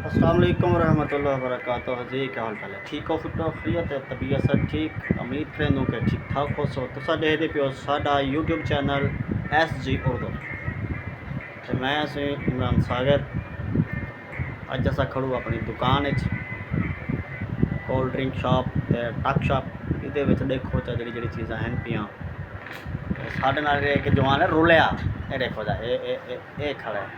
अस्सलाम वालेकुम रहमतुल्लाहि व बरकातुहू। जी क्या हाल चाल है? ठीक हो, फिट हो, खैरियत है, तबीयत सब ठीक? उम्मीद करें कि ठीक ठाक हो। सो तुसा देखते पियो साडा यूट्यूब चैनल SG उर्दू ते मैं सी इमरान सागर। अज असा खड़ू अपनी दुकान कोल्ड ड्रिंक शॉप ते टक शॉप। ये देखो तो जी चीज़ा हैं पियाँ साढ़े नाल एक जवान है रुलिया। ये देखो जा ये खड़ा है।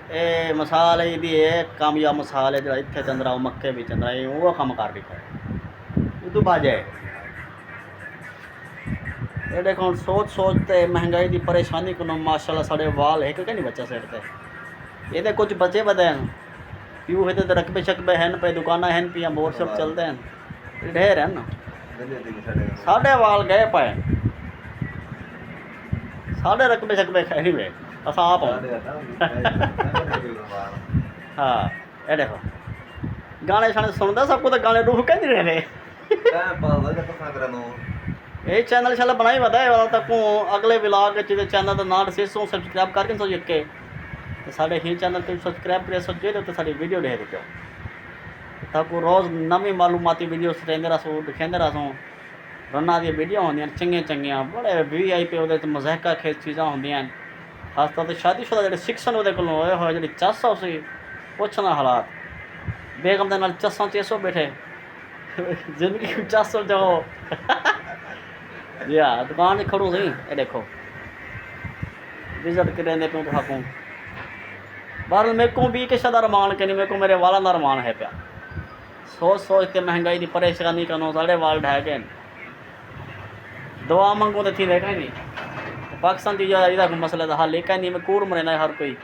ये मिसाल है दी कामयाब मिसाल है जो इतने चंद्रा मक्के भी चंद्रा वो कम कर दिखा है उदू बाजे। ये देखो सोच सोचते महंगाई की परेशानी को माशाल्लाह साढ़े वाल एक नहीं बच्चा सिर ते ये कुछ बचे बदे हैं प्यू है तो रकबे शकबे हैं पे दुकाना हैं पिया बोर सब चलते हैं ढेर है ना। साढ़े वाल गए पाए साढ़े रकबे शकबे खैरी में असा आप हाँ ये देखो गाने शाने सुनता सबको तो गाने रूह कहीं नहीं रहे। ये चैनल शाला बनाई बता है वाला तक अगले व्लॉग के चैनल का नाम से सब्सक्राइब करके सो के तो साढ़े ही चैनल पर सब्सक्राइब कर सोचे तो सारी वीडियो देख दो तक रोज़ नवी मालूमाती वीडियो देंगे रहो दिखेंदे रहो। रन्ना दी वीडियो होंगे चंगिया चंगिया बड़े VIP वो मज़ाका खेज चीज़ा होंगे खासतौर पर शादीशुदा जो शिक्षण वो होए हो जी चस उसी पुछना हालात बेगम के नाल चसा चेसो बैठे जिंदगी चस जाओ। जी हाँ दुकान खड़ू सी ये देखो विजिट करें पे तो बार मेरे को भी किसी का रमान के नहीं मेरे को मेरे वालों का रमान है पाया सोच सोच के महंगाई की परेशानी करो साढ़े वाल ढह गए दुआ मंगो तो थी देखा ही नहीं पाकिस्तान की कोई मसले का हल एक नहीं मैं कूड़ मरेना हर कोई।